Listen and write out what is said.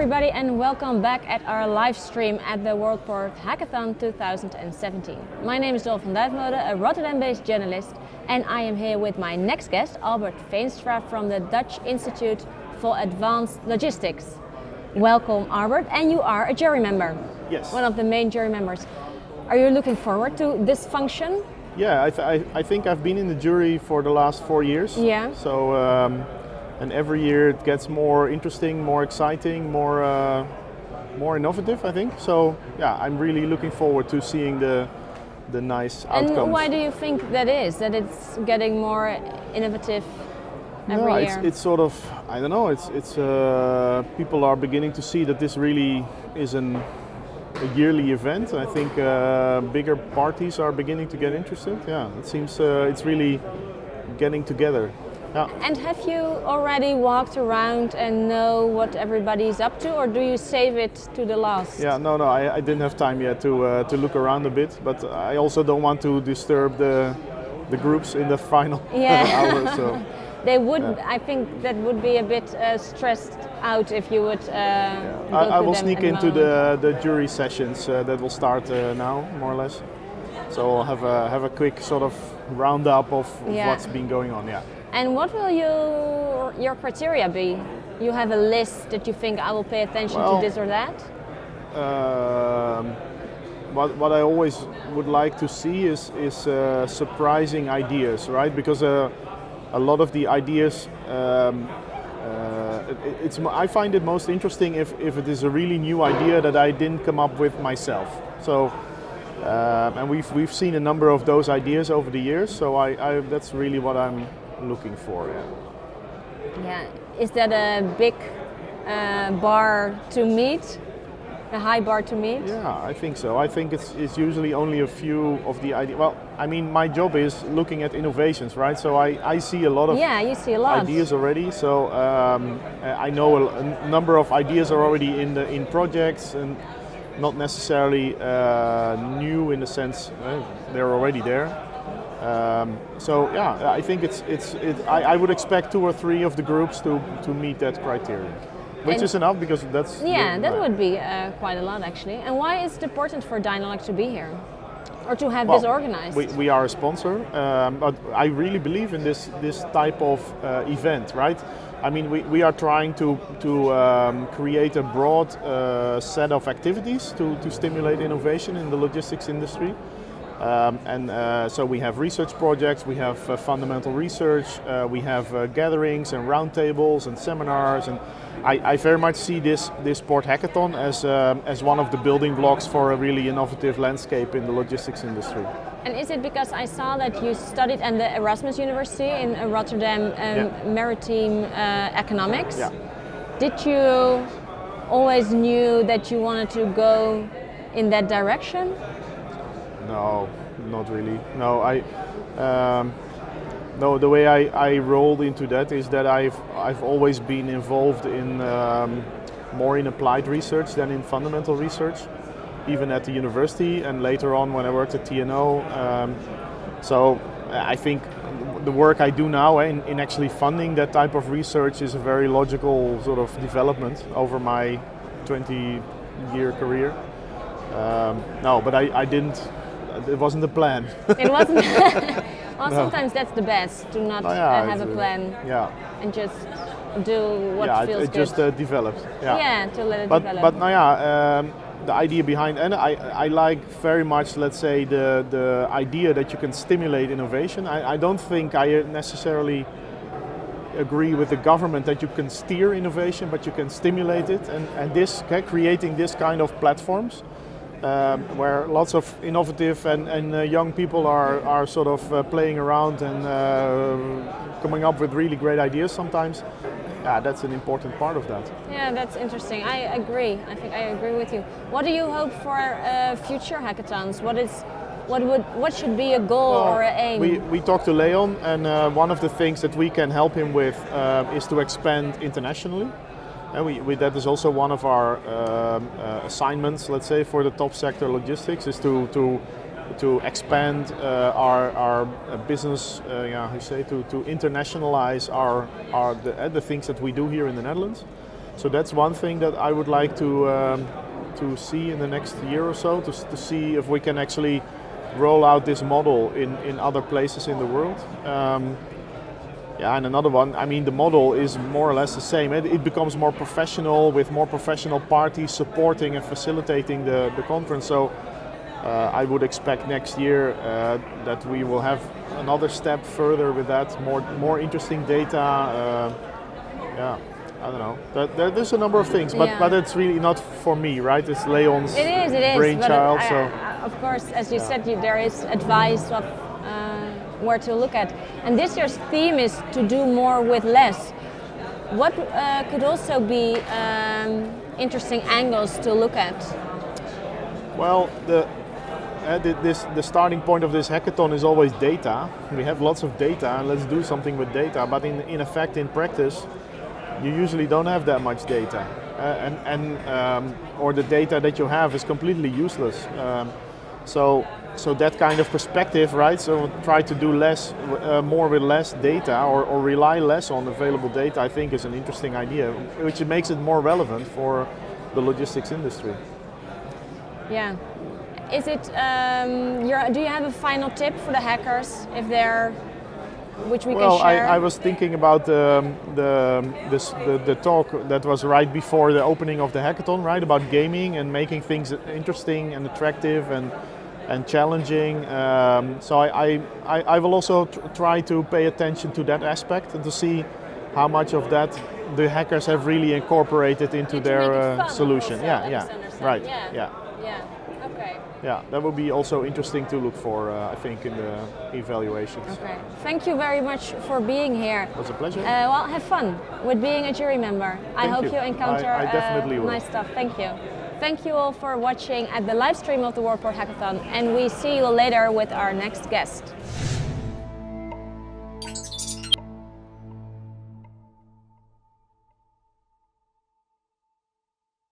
everybody, and welcome back at our live stream at the World Port Hackathon 2017. My name is Dolf van Duijmode, a Rotterdam-based journalist, and I am here with my next guest, Albert Veenstra from the Dutch Institute for Advanced Logistics. Welcome, Albert, and you are a jury member. Yes. One of the main jury members. Are you looking forward to this function? Yeah, I think I've been in the jury for the last 4 years. Yeah. So, and every year it gets more interesting, more exciting, more innovative, I think. So, yeah, I'm really looking forward to seeing the nice outcomes. And why do you think that is? That it's getting more innovative every year? It's sort of, I don't know. It's people are beginning to see that this really is a yearly event. I think bigger parties are beginning to get interested. Yeah, it seems it's really getting together. Yeah. And have you already walked around and know what everybody's up to, or do you save it to the last? Yeah, no, I didn't have time yet to look around a bit, but I also don't want to disturb the groups in the final hour. So. They would, yeah. I think that would be a bit stressed out if you would. I will sneak into the jury sessions that will start now, more or less. So I'll have a quick sort of roundup of what's been going on. Yeah. And what will your criteria be? You have a list that you think I will pay attention to this or that? What I always would like to see is surprising ideas, right? Because a lot of the ideas, I find it most interesting if it is a really new idea that I didn't come up with myself. So, and we've seen a number of those ideas over the years. So that's really what I'm looking for. Yeah. Is that a big bar to meet? A high bar to meet? Yeah, I think so. I think it's usually only a few of the ideas. Well, I mean, my job is looking at innovations, right? So I see a lot of you see a lot. Ideas already. So I know a number of ideas are already in projects and not necessarily new in the sense they're already there. So yeah, I think I would expect 2 or 3 of the groups to meet that criteria. Which is enough because that's... Yeah, that would be quite a lot actually. And why is it important for Dinalog to be here? Or to have this organized? We are a sponsor, but I really believe in this type of event, right? I mean, we are trying to create a broad set of activities to stimulate innovation in the logistics industry. So we have research projects, we have fundamental research, we have gatherings and roundtables and seminars, and I very much see this Port Hackathon as one of the building blocks for a really innovative landscape in the logistics industry. And is it because I saw that you studied at the Erasmus University in Rotterdam Maritime Economics? Yeah. Did you always knew that you wanted to go in that direction? No, not really. No, no. The way I rolled into that is that I've always been involved in more in applied research than in fundamental research, even at the university and later on when I worked at TNO. So I think the work I do now in actually funding that type of research is a very logical sort of development over my 20-year career. No, but I didn't. It wasn't the plan. It wasn't. Well, sometimes that's the best, to not have a plan and just do what feels good. It just developed. Yeah, to let it develop. But the idea behind, and I like very much, let's say, the idea that you can stimulate innovation. I don't think I necessarily agree with the government that you can steer innovation, but you can stimulate it, and creating this kind of platforms. Where lots of innovative and young people are sort of playing around and coming up with really great ideas sometimes. Yeah, that's an important part of that. Yeah, that's interesting. I agree. I think I agree with you. What do you hope for future hackathons? What should be a goal or an aim? We talked to Leon, and one of the things that we can help him with is to expand internationally. And that is also one of our assignments, let's say, for the top sector logistics, is to expand our business, to internationalize the things that we do here in the Netherlands. So that's one thing that I would like to see in the next year or so, to see if we can actually roll out this model in other places in the world. Yeah, and another one, I mean, the model is more or less the same. It becomes more professional with more professional parties supporting and facilitating the conference. So I would expect next year that we will have another step further with that, more interesting data. Yeah, I don't know. There's a number of things, but it's really not for me, right? It's Leon's brainchild. So of course, as you said, there is advice of where to look at. And this year's theme is to do more with less. What could also be interesting angles to look at? Well, the starting point of this hackathon is always data. We have lots of data, and let's do something with data. But in effect, in practice, you usually don't have that much data, or the data that you have is completely useless. So that kind of perspective, right? So try to do more with less data, or rely less on available data, I think is an interesting idea, which makes it more relevant for the logistics industry. Yeah. Is it? Do you have a final tip for the hackers, which we can share? I was thinking about the talk that was right before the opening of the hackathon, right? About gaming and making things interesting and attractive and challenging. So I will also try to pay attention to that aspect and to see how much of that the hackers have really incorporated into their solution. Right. Yeah. Okay. Yeah, that would be also interesting to look for, I think, in the evaluations. Okay. Thank you very much for being here. It was a pleasure. Well, have fun with being a jury member. I hope you encounter I definitely will. Nice stuff. Thank you. Thank you all for watching at the live stream of the World Port Hackathon, and we see you later with our next guest.